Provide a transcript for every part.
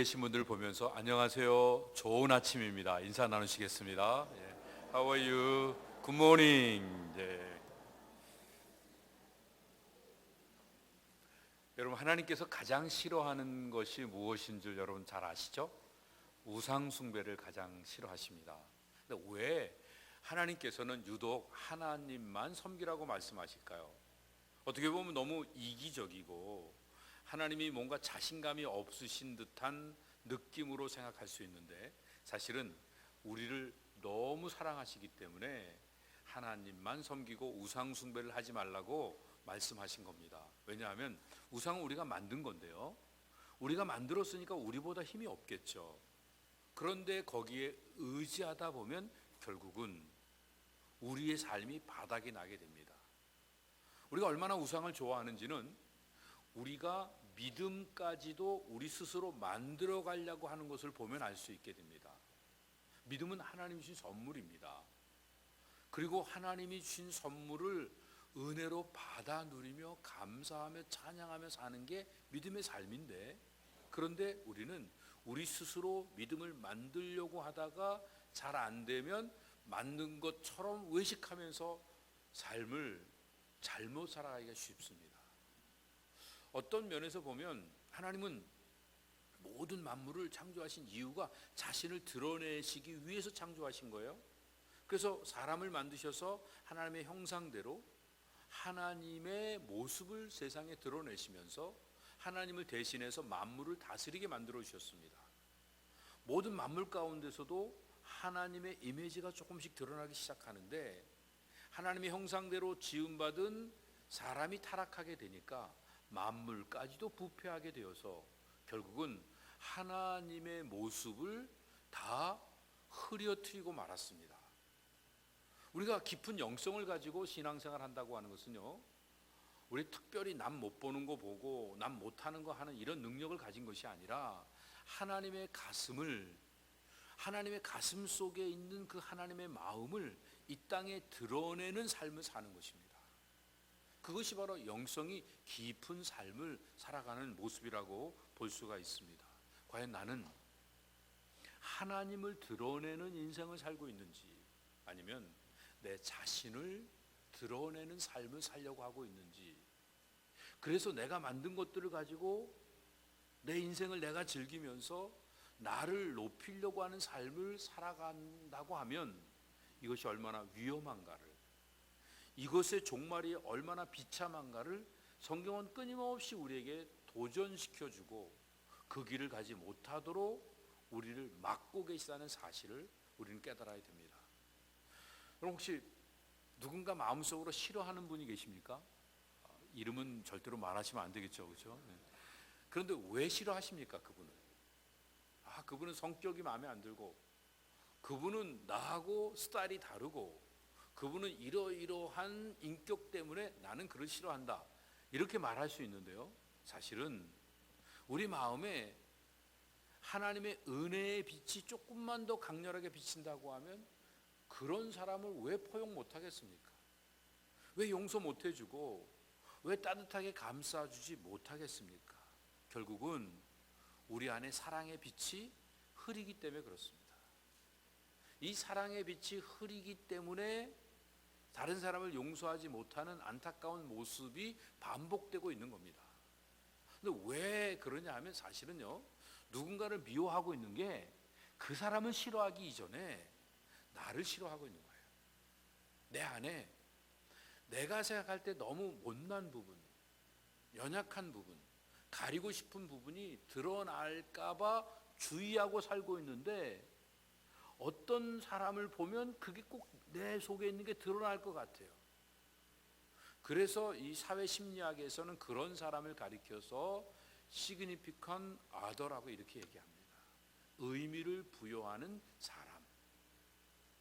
계신 분들 보면서 안녕하세요. 좋은 아침입니다. 인사 나누시겠습니다. 예. How are you? Good morning. 예. 여러분, 하나님께서 가장 싫어하는 것이 무엇인 줄 여러분 잘 아시죠? 우상 숭배를 가장 싫어하십니다. 근데 왜 하나님께서는 유독 하나님만 섬기라고 말씀하실까요? 어떻게 보면 너무 이기적이고 하나님이 뭔가 자신감이 없으신 듯한 느낌으로 생각할 수 있는데, 사실은 우리를 너무 사랑하시기 때문에 하나님만 섬기고 우상 숭배를 하지 말라고 말씀하신 겁니다. 왜냐하면 우상은 우리가 만든 건데요, 우리가 만들었으니까 우리보다 힘이 없겠죠. 그런데 거기에 의지하다 보면 결국은 우리의 삶이 바닥이 나게 됩니다. 우리가 얼마나 우상을 좋아하는지는 우리가 믿음까지도 우리 스스로 만들어 가려고 하는 것을 보면 알 수 있게 됩니다. 믿음은 하나님이 주신 선물입니다. 그리고 하나님이 주신 선물을 은혜로 받아 누리며 감사하며 찬양하며 사는 게 믿음의 삶인데, 그런데 우리는 우리 스스로 믿음을 만들려고 하다가 잘 안 되면 만든 것처럼 외식하면서 삶을 잘못 살아가기가 쉽습니다. 어떤 면에서 보면 하나님은 모든 만물을 창조하신 이유가 자신을 드러내시기 위해서 창조하신 거예요. 그래서 사람을 만드셔서 하나님의 형상대로 하나님의 모습을 세상에 드러내시면서 하나님을 대신해서 만물을 다스리게 만들어 주셨습니다. 모든 만물 가운데서도 하나님의 이미지가 조금씩 드러나기 시작하는데, 하나님의 형상대로 지음받은 사람이 타락하게 되니까 만물까지도 부패하게 되어서 결국은 하나님의 모습을 다 흐려뜨리고 말았습니다. 우리가 깊은 영성을 가지고 신앙생활 한다고 하는 것은요, 우리 특별히 남 못 보는 거 보고 남 못하는 거 하는 이런 능력을 가진 것이 아니라 하나님의 가슴 속에 있는 그 하나님의 마음을 이 땅에 드러내는 삶을 사는 것입니다. 그것이 바로 영성이 깊은 삶을 살아가는 모습이라고 볼 수가 있습니다. 과연 나는 하나님을 드러내는 인생을 살고 있는지, 아니면 내 자신을 드러내는 삶을 살려고 하고 있는지, 그래서 내가 만든 것들을 가지고 내 인생을 내가 즐기면서 나를 높이려고 하는 삶을 살아간다고 하면 이것이 얼마나 위험한가를, 이것의 종말이 얼마나 비참한가를 성경은 끊임없이 우리에게 도전시켜주고 그 길을 가지 못하도록 우리를 막고 계시다는 사실을 우리는 깨달아야 됩니다. 그럼 혹시 누군가 마음속으로 싫어하는 분이 계십니까? 이름은 절대로 말하시면 안 되겠죠, 그렇죠? 그런데 왜 싫어하십니까? 그분은 성격이 마음에 안 들고, 그분은 나하고 스타일이 다르고, 그분은 이러이러한 인격 때문에 나는 그를 싫어한다, 이렇게 말할 수 있는데요, 사실은 우리 마음에 하나님의 은혜의 빛이 조금만 더 강렬하게 비친다고 하면 그런 사람을 왜 포용 못하겠습니까? 왜 용서 못해주고 왜 따뜻하게 감싸주지 못하겠습니까? 결국은 우리 안에 사랑의 빛이 흐리기 때문에 그렇습니다. 이 사랑의 빛이 흐리기 때문에 다른 사람을 용서하지 못하는 안타까운 모습이 반복되고 있는 겁니다. 근데 왜 그러냐 하면 사실은요, 누군가를 미워하고 있는 게 그 사람을 싫어하기 이전에 나를 싫어하고 있는 거예요. 내 안에 내가 생각할 때 너무 못난 부분, 연약한 부분, 가리고 싶은 부분이 드러날까봐 주의하고 살고 있는데, 어떤 사람을 보면 그게 꼭 내 속에 있는 게 드러날 것 같아요. 그래서 이 사회 심리학에서는 그런 사람을 가리켜서 significant other라고 이렇게 얘기합니다. 의미를 부여하는 사람.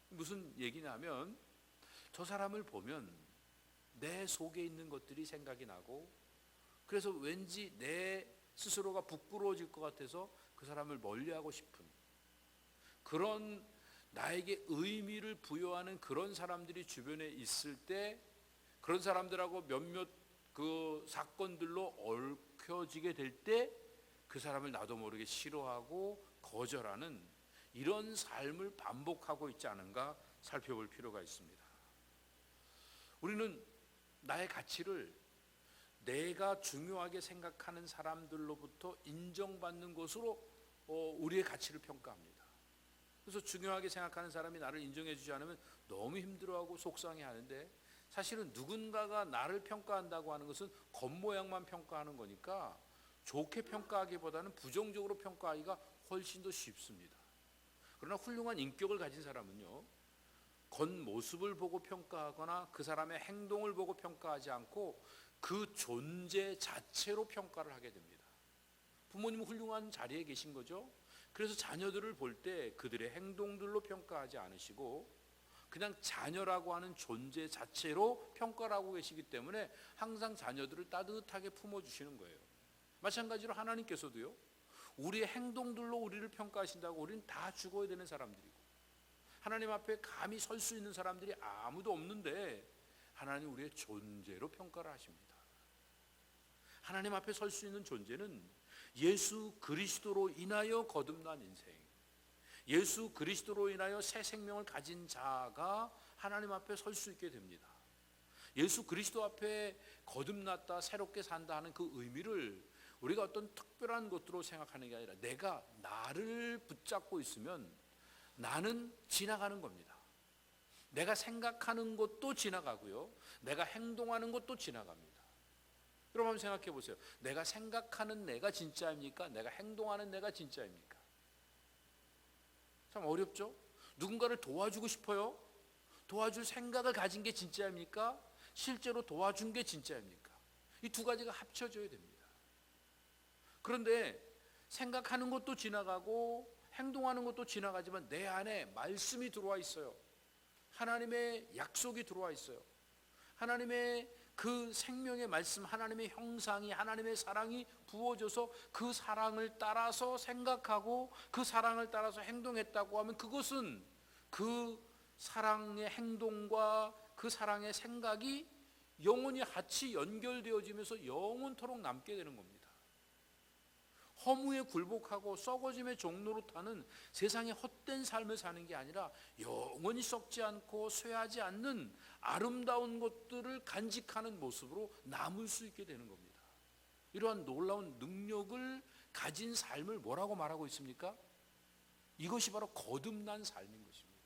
무슨 얘기냐면, 저 사람을 보면 내 속에 있는 것들이 생각이 나고, 그래서 왠지 내 스스로가 부끄러워질 것 같아서 그 사람을 멀리하고 싶은, 그런 나에게 의미를 부여하는 그런 사람들이 주변에 있을 때, 그런 사람들하고 몇몇 그 사건들로 얽혀지게 될 때 그 사람을 나도 모르게 싫어하고 거절하는 이런 삶을 반복하고 있지 않은가 살펴볼 필요가 있습니다. 우리는 나의 가치를 내가 중요하게 생각하는 사람들로부터 인정받는 것으로 우리의 가치를 평가합니다. 그래서 중요하게 생각하는 사람이 나를 인정해 주지 않으면 너무 힘들어하고 속상해 하는데, 사실은 누군가가 나를 평가한다고 하는 것은 겉모양만 평가하는 거니까 좋게 평가하기보다는 부정적으로 평가하기가 훨씬 더 쉽습니다. 그러나 훌륭한 인격을 가진 사람은요, 겉모습을 보고 평가하거나 그 사람의 행동을 보고 평가하지 않고 그 존재 자체로 평가를 하게 됩니다. 부모님은 훌륭한 자리에 계신 거죠. 그래서 자녀들을 볼 때 그들의 행동들로 평가하지 않으시고 그냥 자녀라고 하는 존재 자체로 평가를 하고 계시기 때문에 항상 자녀들을 따뜻하게 품어주시는 거예요. 마찬가지로 하나님께서도요, 우리의 행동들로 우리를 평가하신다고 우리는 다 죽어야 되는 사람들이고 하나님 앞에 감히 설 수 있는 사람들이 아무도 없는데 하나님 우리의 존재로 평가를 하십니다. 하나님 앞에 설 수 있는 존재는 예수 그리스도로 인하여 거듭난 인생, 예수 그리스도로 인하여 새 생명을 가진 자가 하나님 앞에 설 수 있게 됩니다. 예수 그리스도 앞에 거듭났다, 새롭게 산다 하는 그 의미를 우리가 어떤 특별한 것으로 생각하는 게 아니라 내가 나를 붙잡고 있으면 나는 지나가는 겁니다. 내가 생각하는 것도 지나가고요, 내가 행동하는 것도 지나갑니다. 여러분 한번 생각해 보세요. 내가 생각하는 내가 진짜입니까? 내가 행동하는 내가 진짜입니까? 참 어렵죠? 누군가를 도와주고 싶어요? 도와줄 생각을 가진 게 진짜입니까? 실제로 도와준 게 진짜입니까? 이 두 가지가 합쳐져야 됩니다. 그런데 생각하는 것도 지나가고 행동하는 것도 지나가지만 내 안에 말씀이 들어와 있어요. 하나님의 약속이 들어와 있어요. 하나님의 그 생명의 말씀, 하나님의 형상이, 하나님의 사랑이 부어져서 그 사랑을 따라서 생각하고 그 사랑을 따라서 행동했다고 하면 그것은 그 사랑의 행동과 그 사랑의 생각이 영원히 같이 연결되어지면서 영원토록 남게 되는 겁니다. 허무에 굴복하고 썩어짐의 종로로 타는 세상의 헛된 삶을 사는 게 아니라 영원히 썩지 않고 쇠하지 않는 아름다운 것들을 간직하는 모습으로 남을 수 있게 되는 겁니다. 이러한 놀라운 능력을 가진 삶을 뭐라고 말하고 있습니까? 이것이 바로 거듭난 삶인 것입니다.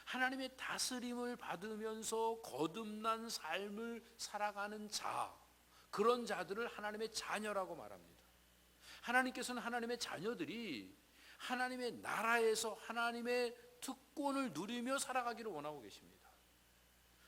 하나님의 다스림을 받으면서 거듭난 삶을 살아가는 자, 그런 자들을 하나님의 자녀라고 말합니다. 하나님께서는 하나님의 자녀들이 하나님의 나라에서 하나님의 특권을 누리며 살아가기를 원하고 계십니다.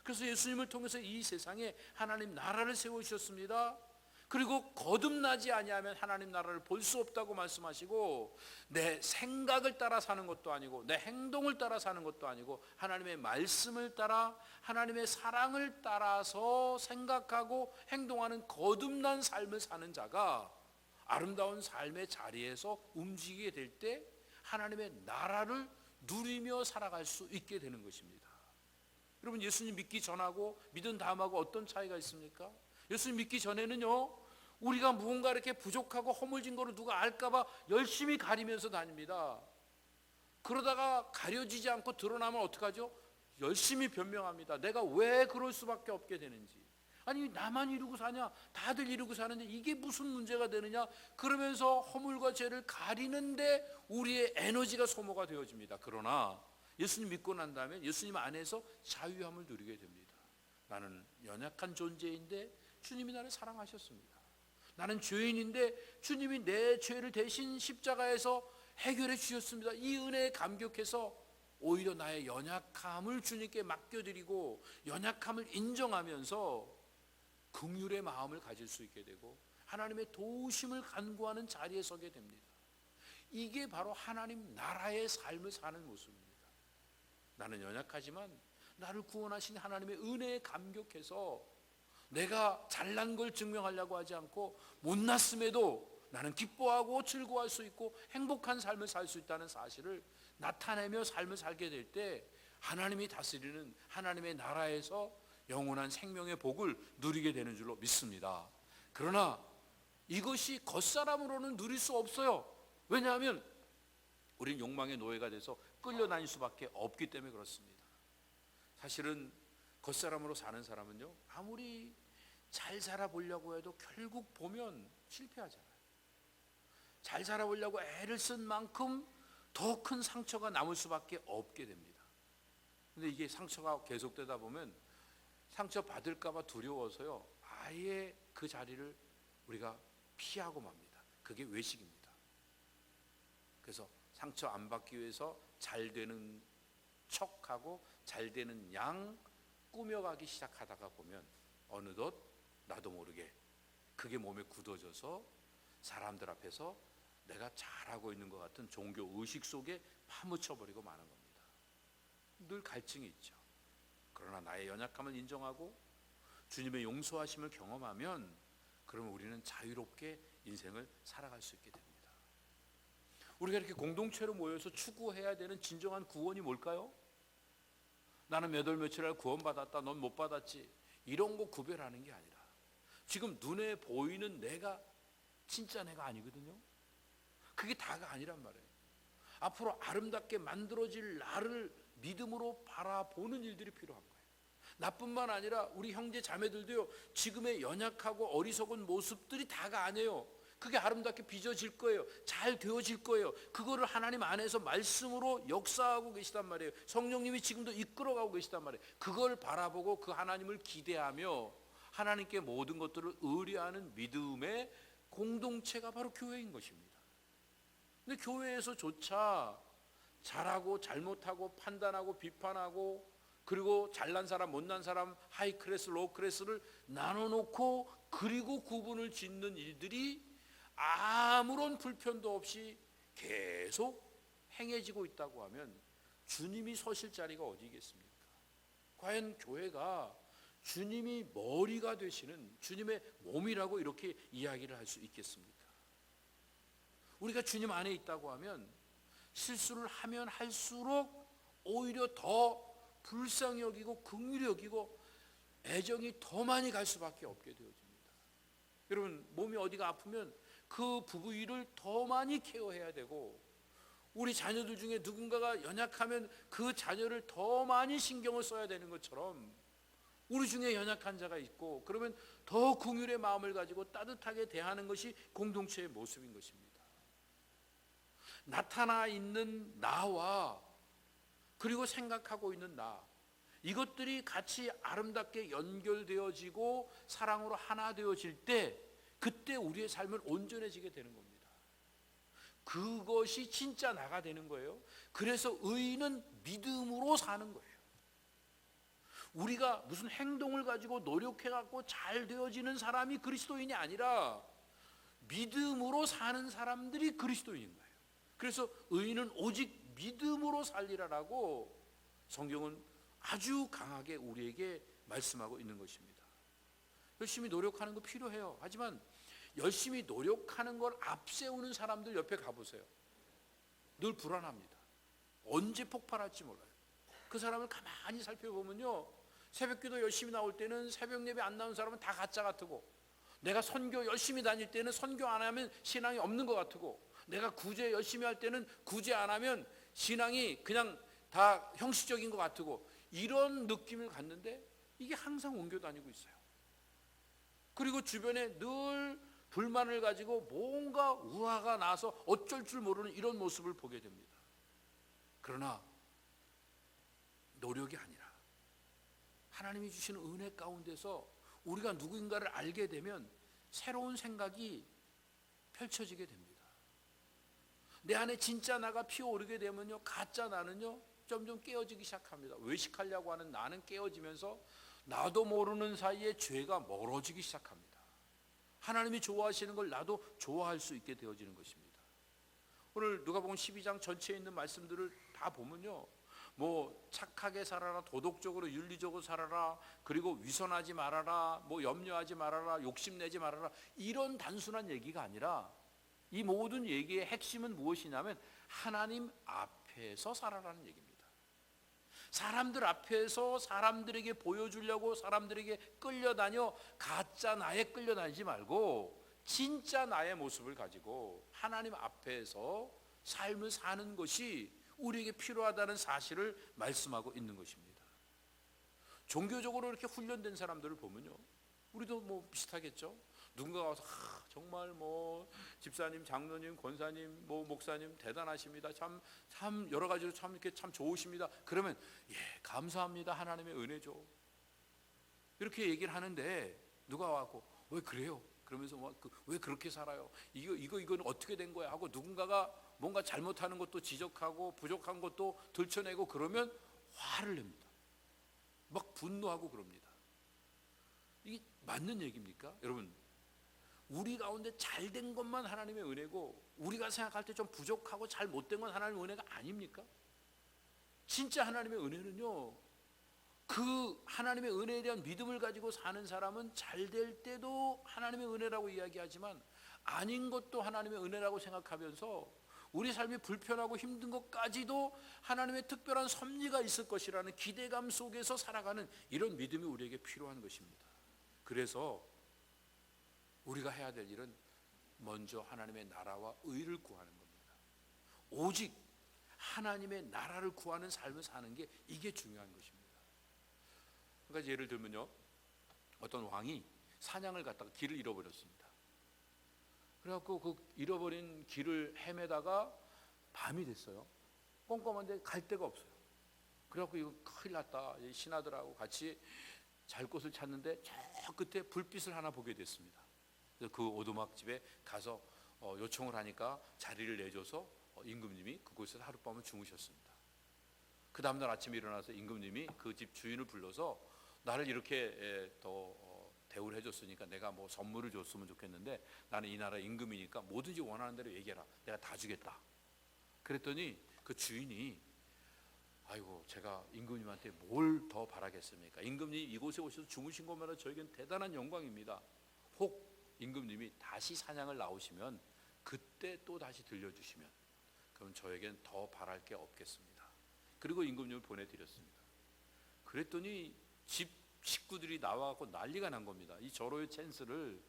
그래서 예수님을 통해서 이 세상에 하나님 나라를 세우셨습니다. 그리고 거듭나지 아니하면 하나님 나라를 볼 수 없다고 말씀하시고, 내 생각을 따라 사는 것도 아니고 내 행동을 따라 사는 것도 아니고 하나님의 말씀을 따라 하나님의 사랑을 따라서 생각하고 행동하는 거듭난 삶을 사는 자가 아름다운 삶의 자리에서 움직이게 될 때 하나님의 나라를 누리며 살아갈 수 있게 되는 것입니다. 여러분, 예수님 믿기 전하고 믿은 다음하고 어떤 차이가 있습니까? 예수님 믿기 전에는요, 우리가 무언가 이렇게 부족하고 허물진 거를 누가 알까봐 열심히 가리면서 다닙니다. 그러다가 가려지지 않고 드러나면 어떡하죠? 열심히 변명합니다. 내가 왜 그럴 수밖에 없게 되는지. 아니, 나만 이루고 사냐? 다들 이루고 사는데 이게 무슨 문제가 되느냐? 그러면서 허물과 죄를 가리는데 우리의 에너지가 소모가 되어집니다. 그러나 예수님 믿고 난 다음에 예수님 안에서 자유함을 누리게 됩니다. 나는 연약한 존재인데 주님이 나를 사랑하셨습니다. 나는 죄인인데 주님이 내 죄를 대신 십자가에서 해결해 주셨습니다. 이 은혜에 감격해서 오히려 나의 연약함을 주님께 맡겨드리고 연약함을 인정하면서 긍휼의 마음을 가질 수 있게 되고 하나님의 도우심을 간구하는 자리에 서게 됩니다. 이게 바로 하나님 나라의 삶을 사는 모습입니다. 나는 연약하지만 나를 구원하신 하나님의 은혜에 감격해서 내가 잘난 걸 증명하려고 하지 않고 못났음에도 나는 기뻐하고 즐거워할 수 있고 행복한 삶을 살 수 있다는 사실을 나타내며 삶을 살게 될 때 하나님이 다스리는 하나님의 나라에서 영원한 생명의 복을 누리게 되는 줄로 믿습니다. 그러나 이것이 겉사람으로는 누릴 수 없어요. 왜냐하면 우린 욕망의 노예가 돼서 끌려다닐 수밖에 없기 때문에 그렇습니다. 사실은 겉사람으로 사는 사람은요, 아무리 잘 살아보려고 해도 결국 보면 실패하잖아요. 잘 살아보려고 애를 쓴 만큼 더 큰 상처가 남을 수밖에 없게 됩니다. 근데 이게 상처가 계속되다 보면 상처 받을까 봐 두려워서요, 아예 그 자리를 우리가 피하고 맙니다. 그게 외식입니다. 그래서 상처 안 받기 위해서 잘 되는 척하고 잘 되는 양 꾸며가기 시작하다가 보면 어느덧 나도 모르게 그게 몸에 굳어져서 사람들 앞에서 내가 잘하고 있는 것 같은 종교 의식 속에 파묻혀버리고 마는 겁니다. 늘 갈증이 있죠. 그러나 나의 연약함을 인정하고 주님의 용서하심을 경험하면 그러면 우리는 자유롭게 인생을 살아갈 수 있게 됩니다. 우리가 이렇게 공동체로 모여서 추구해야 되는 진정한 구원이 뭘까요? 나는 몇 월 며칠 날 구원받았다, 넌 못 받았지, 이런 거 구별하는 게 아니라 지금 눈에 보이는 내가 진짜 내가 아니거든요. 그게 다가 아니란 말이에요. 앞으로 아름답게 만들어질 나를 믿음으로 바라보는 일들이 필요한 거예요. 나뿐만 아니라 우리 형제 자매들도요, 지금의 연약하고 어리석은 모습들이 다가 아니에요. 그게 아름답게 빚어질 거예요. 잘 되어질 거예요. 그거를 하나님 안에서 말씀으로 역사하고 계시단 말이에요. 성령님이 지금도 이끌어가고 계시단 말이에요. 그걸 바라보고 그 하나님을 기대하며 하나님께 모든 것들을 의뢰하는 믿음의 공동체가 바로 교회인 것입니다. 근데 교회에서조차 잘하고 잘못하고 판단하고 비판하고 그리고 잘난 사람 못난 사람 하이 클래스 로우 클래스를 나눠놓고 그리고 구분을 짓는 일들이 아무런 불편도 없이 계속 행해지고 있다고 하면 주님이 서실 자리가 어디겠습니까? 과연 교회가 주님이 머리가 되시는 주님의 몸이라고 이렇게 이야기를 할 수 있겠습니까? 우리가 주님 안에 있다고 하면 실수를 하면 할수록 오히려 더 불쌍히 여기고 긍휼히 여기고 애정이 더 많이 갈 수밖에 없게 되어집니다. 여러분, 몸이 어디가 아프면 그 부위를 더 많이 케어해야 되고, 우리 자녀들 중에 누군가가 연약하면 그 자녀를 더 많이 신경을 써야 되는 것처럼 우리 중에 연약한 자가 있고, 그러면 더 긍휼의 마음을 가지고 따뜻하게 대하는 것이 공동체의 모습인 것입니다. 나타나 있는 나와 그리고 생각하고 있는 나, 이것들이 같이 아름답게 연결되어지고 사랑으로 하나 되어질 때, 그때 우리의 삶은 온전해지게 되는 겁니다. 그것이 진짜 나가 되는 거예요. 그래서 의인은 믿음으로 사는 거예요. 우리가 무슨 행동을 가지고 노력해 갖고 잘 되어지는 사람이 그리스도인이 아니라 믿음으로 사는 사람들이 그리스도인인 거예요. 그래서 의인은 오직 믿음으로 살리라라고 성경은 아주 강하게 우리에게 말씀하고 있는 것입니다. 열심히 노력하는 거 필요해요. 하지만 열심히 노력하는 걸 앞세우는 사람들 옆에 가보세요. 늘 불안합니다. 언제 폭발할지 몰라요. 그 사람을 가만히 살펴보면요, 새벽기도 열심히 나올 때는 새벽 예배 안 나온 사람은 다 가짜 같고, 내가 선교 열심히 다닐 때는 선교 안 하면 신앙이 없는 것 같고, 내가 구제 열심히 할 때는 구제 안 하면 신앙이 그냥 다 형식적인 것 같고, 이런 느낌을 갖는데 이게 항상 옮겨 다니고 있어요. 그리고 주변에 늘 불만을 가지고 뭔가 우화가 나서 어쩔 줄 모르는 이런 모습을 보게 됩니다. 그러나 노력이 아니라 하나님이 주시는 은혜 가운데서 우리가 누구인가를 알게 되면 새로운 생각이 펼쳐지게 됩니다. 내 안에 진짜 나가 피어오르게 되면요, 가짜 나는요 점점 깨어지기 시작합니다. 외식하려고 하는 나는 깨어지면서 나도 모르는 사이에 죄가 멀어지기 시작합니다. 하나님이 좋아하시는 걸 나도 좋아할 수 있게 되어지는 것입니다. 오늘 누가복음 12장 전체에 있는 말씀들을 다 보면요, 뭐 착하게 살아라, 도덕적으로 윤리적으로 살아라, 그리고 위선하지 말아라, 뭐 염려하지 말아라, 욕심내지 말아라, 이런 단순한 얘기가 아니라 이 모든 얘기의 핵심은 무엇이냐면 하나님 앞에서 살아라는 얘기입니다. 사람들 앞에서 사람들에게 보여주려고 사람들에게 끌려다녀 가짜 나에 끌려다니지 말고 진짜 나의 모습을 가지고 하나님 앞에서 삶을 사는 것이 우리에게 필요하다는 사실을 말씀하고 있는 것입니다. 종교적으로 이렇게 훈련된 사람들을 보면요, 우리도 뭐 비슷하겠죠. 누군가 와서 정말 뭐 집사님, 장로님, 권사님, 뭐 목사님 대단하십니다. 참 여러 가지로 참 이렇게 참 좋으십니다. 그러면 예, 감사합니다. 하나님의 은혜죠. 이렇게 얘기를 하는데 누가 와고 왜 그래요? 그러면서 왜 그렇게 살아요? 이거는 어떻게 된 거야? 하고 누군가가 뭔가 잘못하는 것도 지적하고 부족한 것도 들춰내고 그러면 화를 냅니다. 막 분노하고 그럽니다. 이게 맞는 얘기입니까? 여러분, 우리 가운데 잘된 것만 하나님의 은혜고 우리가 생각할 때 좀 부족하고 잘못된 건 하나님의 은혜가 아닙니까? 진짜 하나님의 은혜는요, 그 하나님의 은혜에 대한 믿음을 가지고 사는 사람은 잘 될 때도 하나님의 은혜라고 이야기하지만 아닌 것도 하나님의 은혜라고 생각하면서 우리 삶이 불편하고 힘든 것까지도 하나님의 특별한 섭리가 있을 것이라는 기대감 속에서 살아가는 이런 믿음이 우리에게 필요한 것입니다. 그래서 우리가 해야 될 일은 먼저 하나님의 나라와 의를 구하는 겁니다. 오직 하나님의 나라를 구하는 삶을 사는 게 이게 중요한 것입니다. 그러니까 예를 들면요, 어떤 왕이 사냥을 갔다가 길을 잃어버렸습니다. 그래갖고 그 잃어버린 길을 헤매다가 밤이 됐어요. 꼼꼼한데 갈 데가 없어요. 그래갖고 이거 큰일 났다. 신하들하고 같이 잘 곳을 찾는데 저 끝에 불빛을 하나 보게 됐습니다. 그래서 그 오두막 집에 가서 요청을 하니까 자리를 내줘서 임금님이 그곳에서 하룻밤을 주무셨습니다. 그 다음날 아침에 일어나서 임금님이 그 집 주인을 불러서 나를 이렇게 더 대우를 해줬으니까 내가 뭐 선물을 줬으면 좋겠는데 나는 이 나라 임금이니까 뭐든지 원하는 대로 얘기해라. 내가 다 주겠다. 그랬더니 그 주인이 아이고 제가 임금님한테 뭘 더 바라겠습니까? 임금님이 이곳에 오셔서 주무신 것마다 저에겐 대단한 영광입니다. 혹 임금님이 다시 사냥을 나오시면 그때 또 다시 들려주시면 그럼 저에겐 더 바랄 게 없겠습니다. 그리고 임금님을 보내드렸습니다. 그랬더니 집 식구들이 나와갖고 난리가 난 겁니다. 이 절호의 찬스를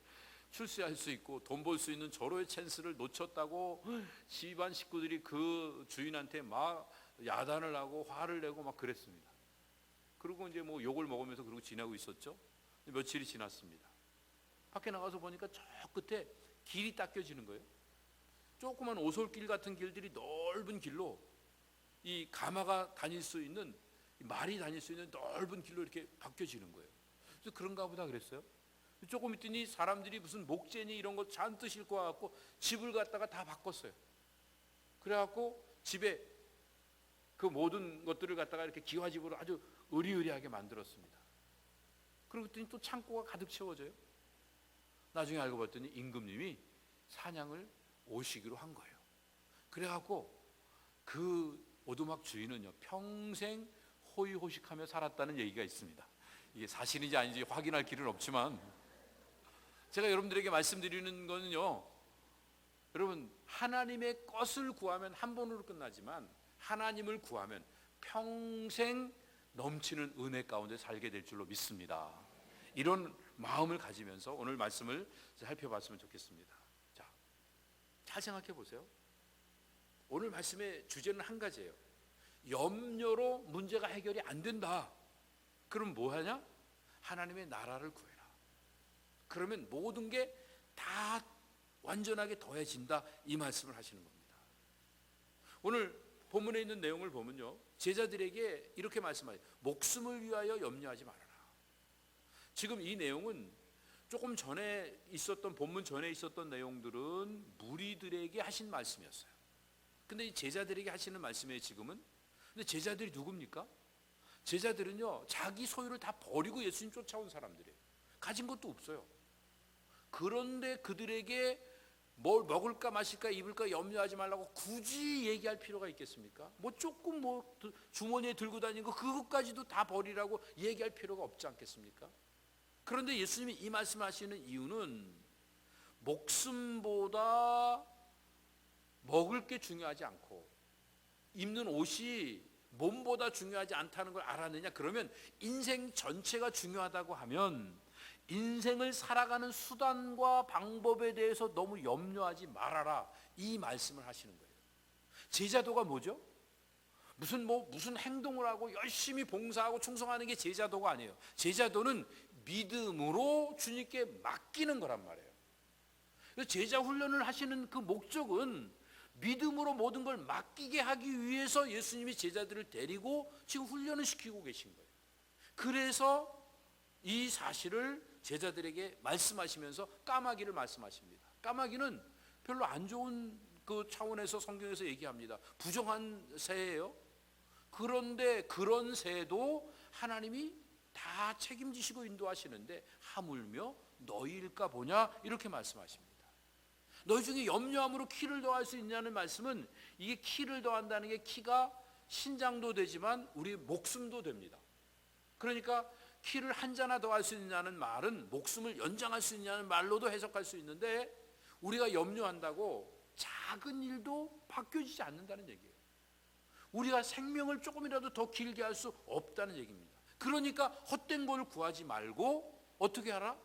출세할 수 있고 돈 벌 수 있는 절호의 찬스를 놓쳤다고 집안 식구들이 그 주인한테 막 야단을 하고 화를 내고 막 그랬습니다. 그리고 이제 뭐 욕을 먹으면서 그러고 지나고 있었죠. 며칠이 지났습니다. 밖에 나가서 보니까 저 끝에 길이 닦여지는 거예요. 조그만 오솔길 같은 길들이 넓은 길로 이 가마가 다닐 수 있는 말이 다닐 수 있는 넓은 길로 이렇게 바뀌어지는 거예요. 그래서 그런가 보다 그랬어요. 조금 있더니 사람들이 무슨 목재니 이런 거 잔뜩 싣고 와갖고 집을 갖다가 다 바꿨어요. 그래갖고 집에 그 모든 것들을 갖다가 이렇게 기와집으로 아주 으리으리하게 만들었습니다. 그러고 있더니 또 창고가 가득 채워져요. 나중에 알고 봤더니 임금님이 사냥을 오시기로 한 거예요. 그래갖고 그 오두막 주인은요 평생 호의호식하며 살았다는 얘기가 있습니다. 이게 사실인지 아닌지 확인할 길은 없지만 제가 여러분들에게 말씀드리는 거는요, 여러분 하나님의 것을 구하면 한 번으로 끝나지만 하나님을 구하면 평생 넘치는 은혜 가운데 살게 될 줄로 믿습니다. 이런 마음을 가지면서 오늘 말씀을 살펴봤으면 좋겠습니다. 자, 잘 생각해 보세요. 오늘 말씀의 주제는 한 가지예요. 염려로 문제가 해결이 안 된다. 그럼 뭐 하냐? 하나님의 나라를 구해라. 그러면 모든 게 다 완전하게 더해진다. 이 말씀을 하시는 겁니다. 오늘 본문에 있는 내용을 보면요, 제자들에게 이렇게 말씀하세요. 목숨을 위하여 염려하지 말아라. 지금 이 내용은 조금 전에 있었던 본문 전에 있었던 내용들은 무리들에게 하신 말씀이었어요. 근데 이 제자들에게 하시는 말씀이에요. 지금은. 근데 제자들이 누굽니까? 제자들은요 자기 소유를 다 버리고 예수님 쫓아온 사람들이에요. 가진 것도 없어요. 그런데 그들에게 뭘 먹을까 마실까 입을까 염려하지 말라고 굳이 얘기할 필요가 있겠습니까? 뭐 조금 뭐 주머니에 들고 다니는 거 그것까지도 다 버리라고 얘기할 필요가 없지 않겠습니까? 그런데 예수님이 이 말씀을 하시는 이유는 목숨보다 먹을 게 중요하지 않고 입는 옷이 몸보다 중요하지 않다는 걸 알았느냐? 그러면 인생 전체가 중요하다고 하면 인생을 살아가는 수단과 방법에 대해서 너무 염려하지 말아라, 이 말씀을 하시는 거예요. 제자도가 뭐죠? 무슨 행동을 하고 열심히 봉사하고 충성하는 게 제자도가 아니에요. 제자도는 믿음으로 주님께 맡기는 거란 말이에요. 그래서 제자 훈련을 하시는 그 목적은 믿음으로 모든 걸 맡기게 하기 위해서 예수님이 제자들을 데리고 지금 훈련을 시키고 계신 거예요. 그래서 이 사실을 제자들에게 말씀하시면서 까마귀를 말씀하십니다. 까마귀는 별로 안 좋은 그 차원에서 성경에서 얘기합니다. 부정한 새예요. 그런데 그런 새도 하나님이 다 책임지시고 인도하시는데 하물며 너희일까 보냐, 이렇게 말씀하십니다. 너희 중에 염려함으로 키를 더할 수 있냐는 말씀은, 이게 키를 더한다는 게 키가 신장도 되지만 우리 목숨도 됩니다. 그러니까 키를 한 자나 더할 수 있냐는 말은 목숨을 연장할 수 있냐는 말로도 해석할 수 있는데, 우리가 염려한다고 작은 일도 바뀌어지지 않는다는 얘기예요. 우리가 생명을 조금이라도 더 길게 할 수 없다는 얘기입니다. 그러니까 헛된 걸 구하지 말고 어떻게 하라?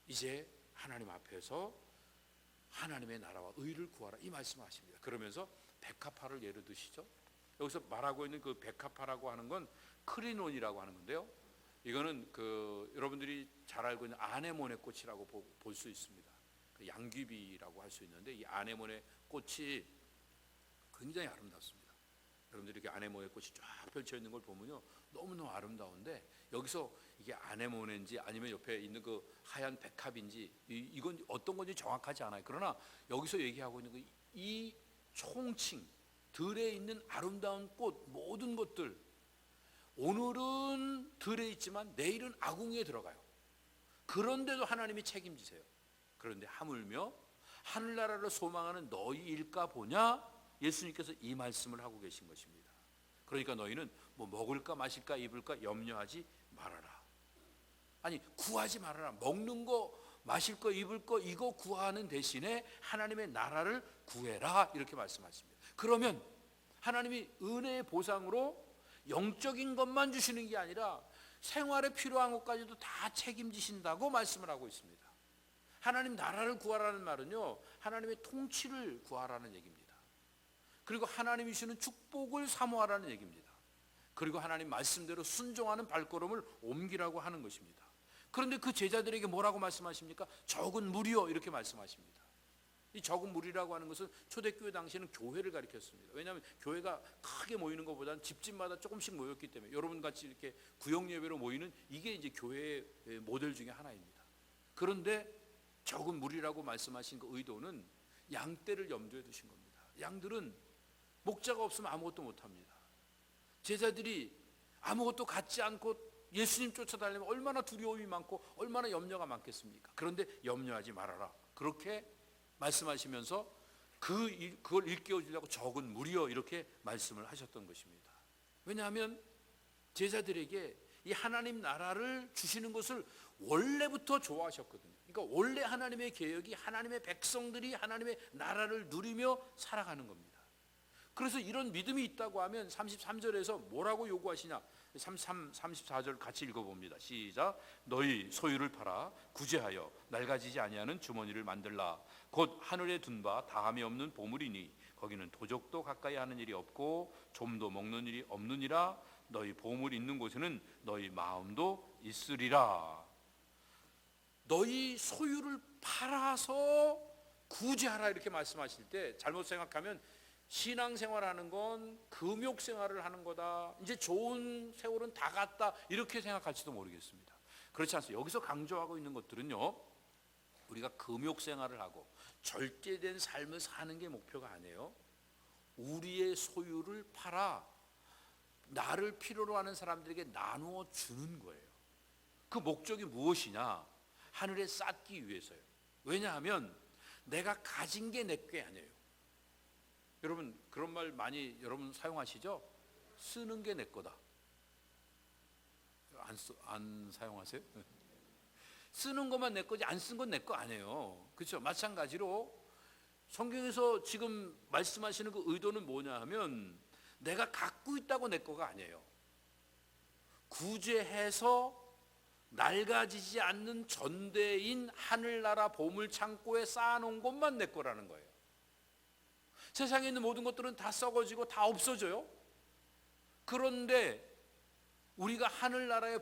이제 하나님 앞에서 하나님의 나라와 의를 구하라, 이 말씀을 하십니다. 그러면서 백합화를 예로 드시죠. 여기서 말하고 있는 그 백합화라고 하는 건 크리논이라고 하는 건데요, 이거는 여러분들이 잘 알고 있는 아네모네 꽃이라고 볼 수 있습니다. 양귀비라고 할 수 있는데, 이 아네모네 꽃이 굉장히 아름답습니다. 여러분들이 이렇게 아네모네 꽃이 쫙 펼쳐 있는 걸 보면요, 너무너무 아름다운데, 여기서 이게 아네모네인지 아니면 옆에 있는 그 하얀 백합인지 이건 어떤 건지 정확하지 않아요. 그러나 여기서 얘기하고 있는 이 총칭 들에 있는 아름다운 꽃, 모든 것들, 오늘은 들에 있지만 내일은 아궁이에 들어가요. 그런데도 하나님이 책임지세요. 그런데 하물며 하늘나라를 소망하는 너희일까 보냐, 예수님께서 이 말씀을 하고 계신 것입니다. 그러니까 너희는 뭐 먹을까 마실까 입을까 염려하지 말아라. 아니, 구하지 말아라. 먹는 거, 마실 거, 입을 거, 이거 구하는 대신에 하나님의 나라를 구해라, 이렇게 말씀하십니다. 그러면 하나님이 은혜의 보상으로 영적인 것만 주시는 게 아니라 생활에 필요한 것까지도 다 책임지신다고 말씀을 하고 있습니다. 하나님 나라를 구하라는 말은요, 하나님의 통치를 구하라는 얘기입니다. 그리고 하나님이 주시는 축복을 사모하라는 얘기입니다. 그리고 하나님 말씀대로 순종하는 발걸음을 옮기라고 하는 것입니다. 그런데 그 제자들에게 뭐라고 말씀하십니까? 적은 무리요, 이렇게 말씀하십니다. 이 적은 무리라고 하는 것은 초대교회 당시에는 교회를 가리켰습니다. 왜냐하면 교회가 크게 모이는 것보다는 집집마다 조금씩 모였기 때문에, 여러분같이 이렇게 구역 예배로 모이는 이게 이제 교회의 모델 중에 하나입니다. 그런데 적은 무리라고 말씀하신 그 의도는 양떼를 염두에 두신 겁니다. 양들은 목자가 없으면 아무것도 못합니다. 제자들이 아무것도 갖지 않고 예수님 쫓아다니면 얼마나 두려움이 많고 얼마나 염려가 많겠습니까? 그런데 염려하지 말아라, 그렇게 말씀하시면서 그걸 일깨워 주려고 적은 무리여, 이렇게 말씀을 하셨던 것입니다. 왜냐하면 제자들에게 이 하나님 나라를 주시는 것을 원래부터 좋아하셨거든요. 그러니까 원래 하나님의 계획이 하나님의 백성들이 하나님의 나라를 누리며 살아가는 겁니다. 그래서 이런 믿음이 있다고 하면 33절에서 뭐라고 요구하시냐, 34절 같이 읽어봅니다. 시작. 너희 소유를 팔아 구제하여 낡아지지 아니하는 주머니를 만들라. 곧 하늘에 둔 바 다함이 없는 보물이니 거기는 도적도 가까이 하는 일이 없고 좀도 먹는 일이 없느니라. 너희 보물 있는 곳에는 너희 마음도 있으리라. 너희 소유를 팔아서 구제하라, 이렇게 말씀하실 때 잘못 생각하면 신앙생활하는 건 금욕생활을 하는 거다, 이제 좋은 세월은 다 갔다, 이렇게 생각할지도 모르겠습니다. 그렇지 않습니다. 여기서 강조하고 있는 것들은요, 우리가 금욕생활을 하고 절제된 삶을 사는 게 목표가 아니에요. 우리의 소유를 팔아 나를 필요로 하는 사람들에게 나누어 주는 거예요. 그 목적이 무엇이냐? 하늘에 쌓기 위해서요. 왜냐하면 내가 가진 게 내 게 아니에요. 여러분 그런 말 많이 여러분 사용하시죠? 쓰는 게 내 거다. 안 사용하세요? 쓰는 것만 내 거지 안 쓴 건 내 거 아니에요. 그렇죠? 마찬가지로 성경에서 지금 말씀하시는 그 의도는 뭐냐 하면, 내가 갖고 있다고 내 거가 아니에요. 구제해서 낡아지지 않는 전대인 하늘나라 보물창고에 쌓아놓은 것만 내 거라는 거예요. 세상에 있는 모든 것들은 다 썩어지고 다 없어져요. 그런데 우리가 하늘나라의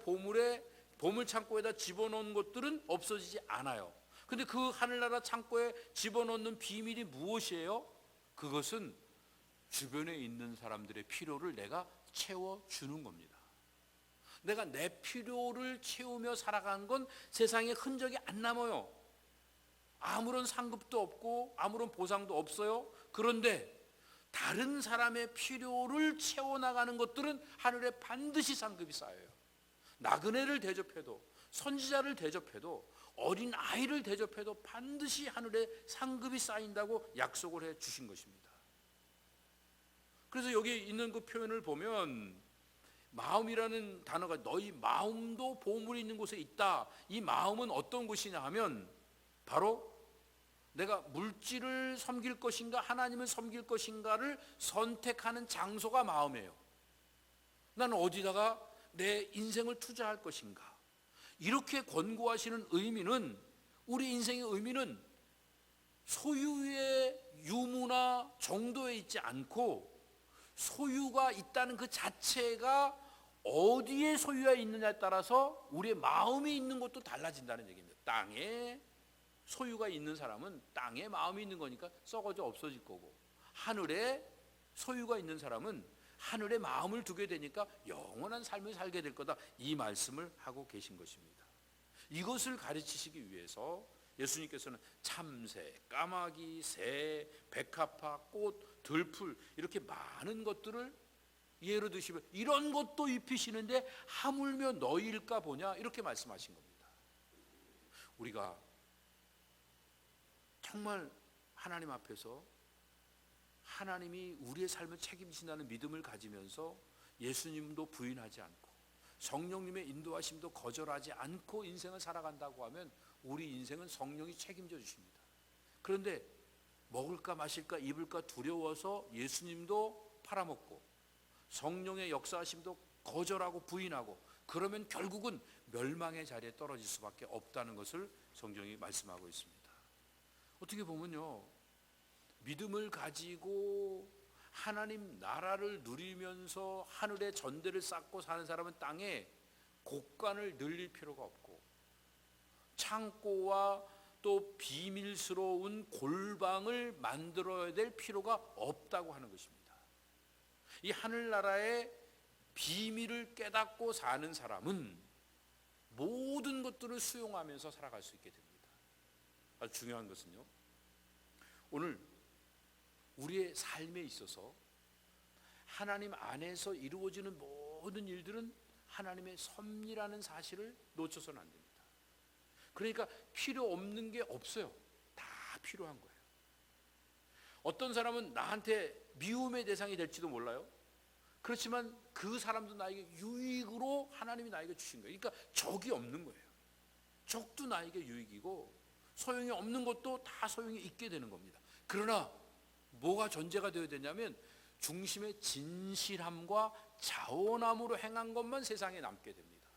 보물창고에다 집어넣은 것들은 없어지지 않아요. 근데 그 하늘나라 창고에 집어넣는 비밀이 무엇이에요? 그것은 주변에 있는 사람들의 필요를 내가 채워주는 겁니다. 내가 내 필요를 채우며 살아가는 건 세상에 흔적이 안 남아요. 아무런 상급도 없고 아무런 보상도 없어요. 그런데 다른 사람의 필요를 채워나가는 것들은 하늘에 반드시 상급이 쌓여요. 나그네를 대접해도, 선지자를 대접해도, 어린 아이를 대접해도 반드시 하늘에 상급이 쌓인다고 약속을 해 주신 것입니다. 그래서 여기 있는 그 표현을 보면 마음이라는 단어가 너희 마음도 보물이 있는 곳에 있다. 이 마음은 어떤 곳이냐 하면 바로 내가 물질을 섬길 것인가 하나님을 섬길 것인가를 선택하는 장소가 마음이에요. 나는 어디다가 내 인생을 투자할 것인가. 이렇게 권고하시는 의미는, 우리 인생의 의미는 소유의 유무나 정도에 있지 않고 소유가 있다는 그 자체가 어디에 소유가 있느냐에 따라서 우리의 마음이 있는 것도 달라진다는 얘기입니다. 땅에 소유가 있는 사람은 땅에 마음이 있는 거니까 썩어져 없어질 거고, 하늘에 소유가 있는 사람은 하늘에 마음을 두게 되니까 영원한 삶을 살게 될 거다. 이 말씀을 하고 계신 것입니다. 이것을 가르치시기 위해서 예수님께서는 참새, 까마귀, 새, 백합화, 꽃, 들풀 이렇게 많은 것들을 예로 드시면 이런 것도 입히시는데 하물며 너희일까 보냐 이렇게 말씀하신 겁니다. 우리가 정말 하나님 앞에서 하나님이 우리의 삶을 책임지신다는 믿음을 가지면서 예수님도 부인하지 않고 성령님의 인도하심도 거절하지 않고 인생을 살아간다고 하면 우리 인생은 성령이 책임져 주십니다. 그런데 먹을까 마실까 입을까 두려워서 예수님도 팔아먹고 성령의 역사하심도 거절하고 부인하고 그러면 결국은 멸망의 자리에 떨어질 수밖에 없다는 것을 성경이 말씀하고 있습니다. 어떻게 보면요, 믿음을 가지고 하나님 나라를 누리면서 하늘의 전대를 쌓고 사는 사람은 땅에 곳간을 늘릴 필요가 없고 창고와 또 비밀스러운 골방을 만들어야 될 필요가 없다고 하는 것입니다. 이 하늘나라의 비밀을 깨닫고 사는 사람은 모든 것들을 수용하면서 살아갈 수 있게 됩니다. 아주 중요한 것은요, 오늘 우리의 삶에 있어서 하나님 안에서 이루어지는 모든 일들은 하나님의 섭리라는 사실을 놓쳐서는 안 됩니다. 그러니까 필요 없는 게 없어요. 다 필요한 거예요. 어떤 사람은 나한테 미움의 대상이 될지도 몰라요. 그렇지만 그 사람도 나에게 유익으로 하나님이 나에게 주신 거예요. 그러니까 적이 없는 거예요. 적도 나에게 유익이고 소용이 없는 것도 다 소용이 있게 되는 겁니다. 그러나 뭐가 전제가 되어야 되냐면 중심의 진실함과 자원함으로 행한 것만 세상에 남게 됩니다.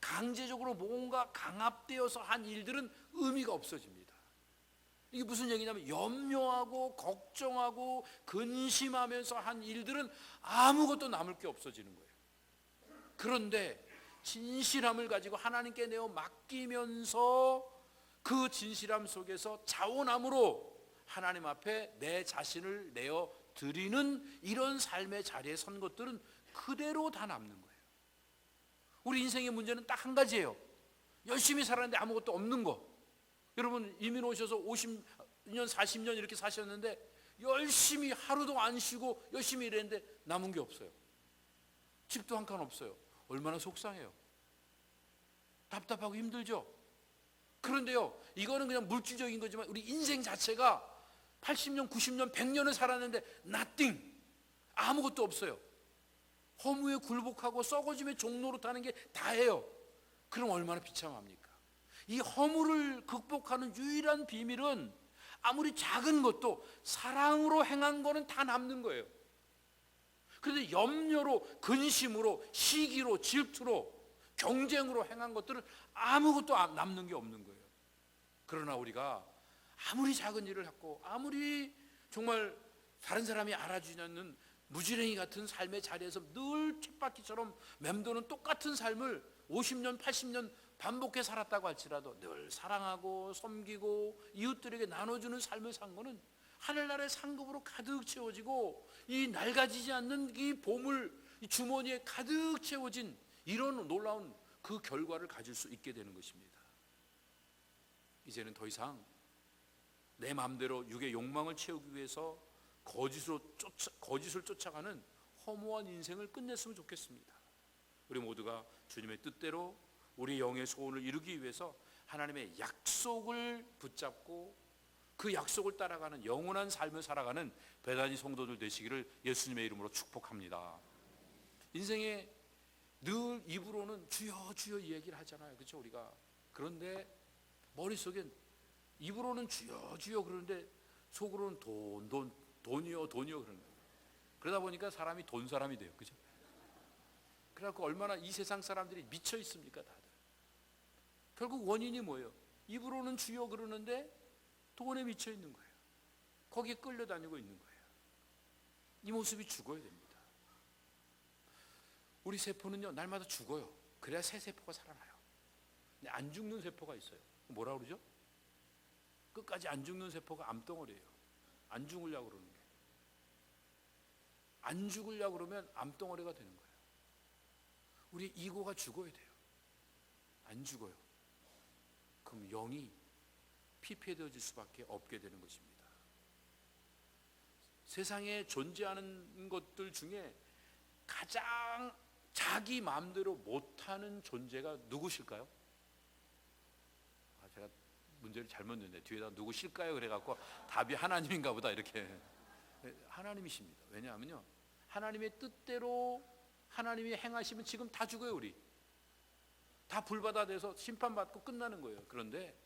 강제적으로 뭔가 강압되어서 한 일들은 의미가 없어집니다. 이게 무슨 얘기냐면 염려하고 걱정하고 근심하면서 한 일들은 아무것도 남을 게 없어지는 거예요. 그런데 진실함을 가지고 하나님께 내어 맡기면서 그 진실함 속에서 자원함으로 하나님 앞에 내 자신을 내어 드리는 이런 삶의 자리에 선 것들은 그대로 다 남는 거예요. 우리 인생의 문제는 딱 한 가지예요. 열심히 살았는데 아무것도 없는 거. 여러분 이민 오셔서 50년 40년 이렇게 사셨는데 열심히 하루도 안 쉬고 열심히 일했는데 남은 게 없어요. 집도 한 칸 없어요. 얼마나 속상해요. 답답하고 힘들죠. 그런데요, 이거는 그냥 물질적인 거지만 우리 인생 자체가 80년, 90년, 100년을 살았는데 nothing, 아무것도 없어요. 허무에 굴복하고 썩어짐의 종로로 타는 게 다예요. 그럼 얼마나 비참합니까? 이 허무를 극복하는 유일한 비밀은 아무리 작은 것도 사랑으로 행한 거는 다 남는 거예요. 그런데 염려로, 근심으로, 시기로, 질투로 경쟁으로 행한 것들은 아무것도 남는 게 없는 거예요. 그러나 우리가 아무리 작은 일을 했고 아무리 정말 다른 사람이 알아주지 않는 무지랭이 같은 삶의 자리에서 늘 쳇바퀴처럼 맴도는 똑같은 삶을 50년 80년 반복해 살았다고 할지라도 늘 사랑하고 섬기고 이웃들에게 나눠주는 삶을 산 거는 하늘나라의 상급으로 가득 채워지고 이 낡아지지 않는 이 보물 이 주머니에 가득 채워진 이런 놀라운 그 결과를 가질 수 있게 되는 것입니다. 이제는 더 이상 내 마음대로 육의 욕망을 채우기 위해서 거짓을 쫓아가는 허무한 인생을 끝냈으면 좋겠습니다. 우리 모두가 주님의 뜻대로 우리 영의 소원을 이루기 위해서 하나님의 약속을 붙잡고 그 약속을 따라가는 영원한 삶을 살아가는 베다니 성도들 되시기를 예수님의 이름으로 축복합니다. 인생에 늘 입으로는 주여 주여 이 얘기를 하잖아요. 그렇죠? 우리가. 그런데 머릿속엔 입으로는 주여 주여 그러는데 속으로는 돈이요 그러는 거예요. 그러다 보니까 사람이 돈 사람이 돼요. 그죠? 그래갖고 얼마나 이 세상 사람들이 미쳐 있습니까 다들. 결국 원인이 뭐예요? 입으로는 주여 그러는데 돈에 미쳐 있는 거예요. 거기에 끌려다니고 있는 거예요. 이 모습이 죽어야 됩니다. 우리 세포는요 날마다 죽어요. 그래야 새 세포가 살아나요. 근데 안 죽는 세포가 있어요. 뭐라 그러죠? 끝까지 안 죽는 세포가 암덩어리예요. 안 죽으려고 그러는 게. 안 죽으려고 그러면 암덩어리가 되는 거예요. 우리 이고가 죽어야 돼요. 안 죽어요. 그럼 영이 피폐되어질 수밖에 없게 되는 것입니다. 세상에 존재하는 것들 중에 가장 자기 마음대로 못하는 존재가 누구실까요? 제가 문제를 잘못 냈네. 뒤에다 누구실까요? 그래갖고 답이 하나님인가 보다 이렇게. 하나님이십니다. 왜냐하면요 하나님의 뜻대로 하나님이 행하시면 지금 다 죽어요. 우리 다 불바다돼서 심판받고 끝나는 거예요. 그런데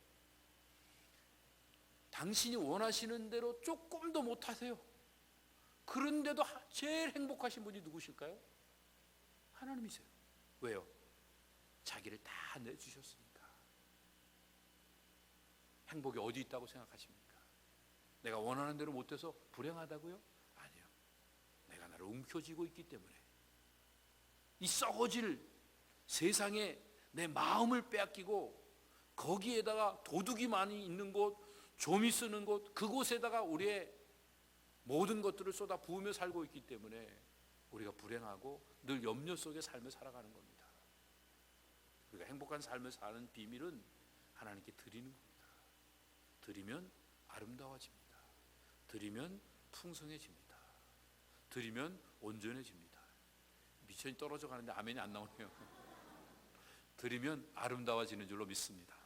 당신이 원하시는 대로 조금 더 못하세요. 그런데도 제일 행복하신 분이 누구실까요? 하나님이세요. 왜요? 자기를 다 내주셨으니까. 행복이 어디 있다고 생각하십니까? 내가 원하는 대로 못해서 불행하다고요? 아니요. 내가 나를 움켜쥐고 있기 때문에 이 썩어질 세상에 내 마음을 빼앗기고 거기에다가 도둑이 많이 있는 곳, 좀이 쓰는 곳, 그곳에다가 우리의 모든 것들을 쏟아 부으며 살고 있기 때문에 우리가 불행하고 늘 염려 속의 삶을 살아가는 겁니다. 우리가 행복한 삶을 사는 비밀은 하나님께 드리는 겁니다. 드리면 아름다워집니다. 드리면 풍성해집니다. 드리면 온전해집니다. 미천이 떨어져 가는데 아멘이 안 나오네요. 드리면 아름다워지는 줄로 믿습니다.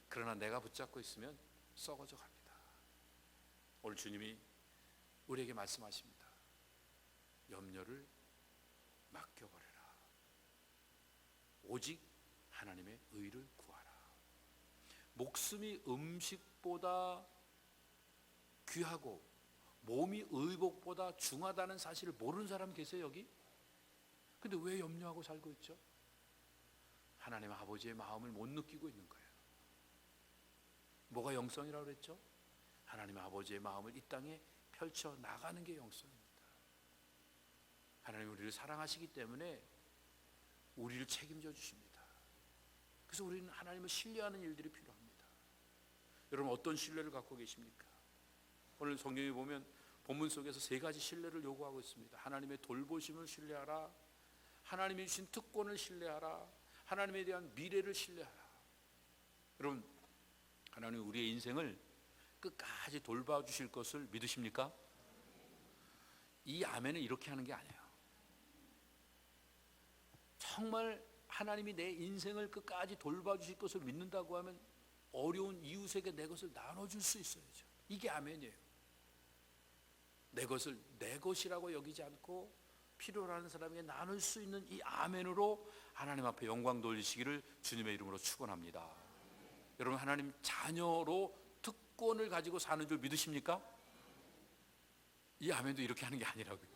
그러나 내가 붙잡고 있으면 썩어져 갑니다. 오늘 주님이 우리에게 말씀하십니다. 염려를 맡겨버려라. 오직 하나님의 의를 구하라. 목숨이 음식보다 귀하고 몸이 의복보다 중하다는 사실을 모르는 사람 계세요 여기? 근데 왜 염려하고 살고 있죠? 하나님 아버지의 마음을 못 느끼고 있는 거예요. 뭐가 영성이라고 그랬죠? 하나님 아버지의 마음을 이 땅에 펼쳐 나가는 게 영성입니다. 하나님 우리를 사랑하시기 때문에 우리를 책임져 주십니다. 그래서 우리는 하나님을 신뢰하는 일들이 필요합니다. 여러분 어떤 신뢰를 갖고 계십니까? 오늘 성경에 보면 본문 속에서 세 가지 신뢰를 요구하고 있습니다. 하나님의 돌보심을 신뢰하라. 하나님이 주신 특권을 신뢰하라. 하나님에 대한 미래를 신뢰하라. 여러분 하나님 우리의 인생을 끝까지 돌봐주실 것을 믿으십니까? 이 아멘은 이렇게 하는 게 아니에요. 정말 하나님이 내 인생을 끝까지 돌봐주실 것을 믿는다고 하면 어려운 이웃에게 내 것을 나눠줄 수 있어야죠. 이게 아멘이에요. 내 것을 내 것이라고 여기지 않고 필요로 하는 사람에게 나눌 수 있는 이 아멘으로 하나님 앞에 영광 돌리시기를 주님의 이름으로 축원합니다. 여러분 하나님 자녀로 특권을 가지고 사는 줄 믿으십니까? 이 아멘도 이렇게 하는 게 아니라고요.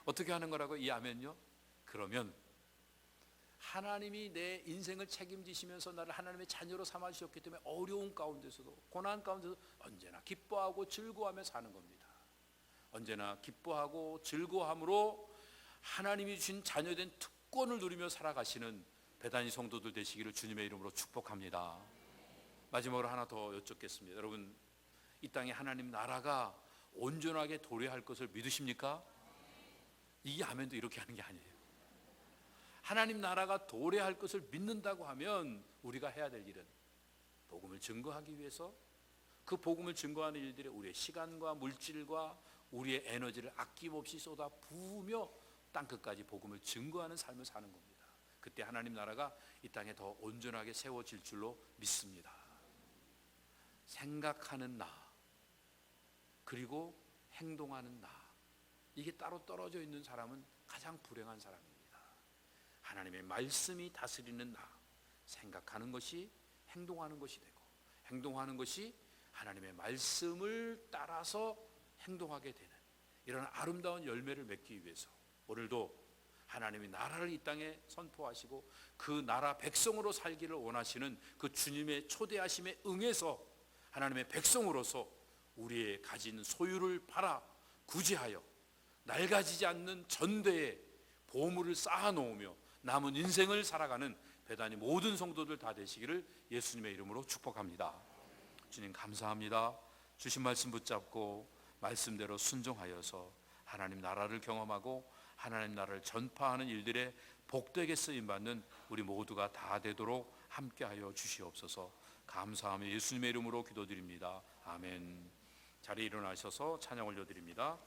어떻게 하는 거라고 이 아멘요? 그러면 하나님이 내 인생을 책임지시면서 나를 하나님의 자녀로 삼아 주셨기 때문에 어려운 가운데서도, 고난 가운데서도 언제나 기뻐하고 즐거워하며 사는 겁니다. 언제나 기뻐하고 즐거워함으로 하나님이 주신 자녀된 특권을 누리며 살아가시는 배단위 성도들 되시기를 주님의 이름으로 축복합니다. 마지막으로 하나 더 여쭙겠습니다. 여러분, 이 땅에 하나님 나라가 온전하게 도래할 것을 믿으십니까? 이게 아멘도 이렇게 하는 게 아니에요. 하나님 나라가 도래할 것을 믿는다고 하면 우리가 해야 될 일은 복음을 증거하기 위해서 그 복음을 증거하는 일들에 우리의 시간과 물질과 우리의 에너지를 아낌없이 쏟아 부으며 땅끝까지 복음을 증거하는 삶을 사는 겁니다. 그때 하나님 나라가 이 땅에 더 온전하게 세워질 줄로 믿습니다. 생각하는 나 그리고 행동하는 나, 이게 따로 떨어져 있는 사람은 가장 불행한 사람입니다. 하나님의 말씀이 다스리는 나, 생각하는 것이 행동하는 것이 되고, 행동하는 것이 하나님의 말씀을 따라서 행동하게 되는 이런 아름다운 열매를 맺기 위해서 오늘도 하나님이 나라를 이 땅에 선포하시고 그 나라 백성으로 살기를 원하시는 그 주님의 초대하심에 응해서 하나님의 백성으로서 우리의 가진 소유를 팔아 구제하여 낡아지지 않는 전대에 보물을 쌓아놓으며 남은 인생을 살아가는 배단위 모든 성도들 다 되시기를 예수님의 이름으로 축복합니다. 주님 감사합니다. 주신 말씀 붙잡고 말씀대로 순종하여서 하나님 나라를 경험하고 하나님 나라를 전파하는 일들에 복되게 쓰임받는 우리 모두가 다 되도록 함께하여 주시옵소서. 감사하며 예수님의 이름으로 기도드립니다. 아멘. 자리에 일어나셔서 찬양 올려드립니다.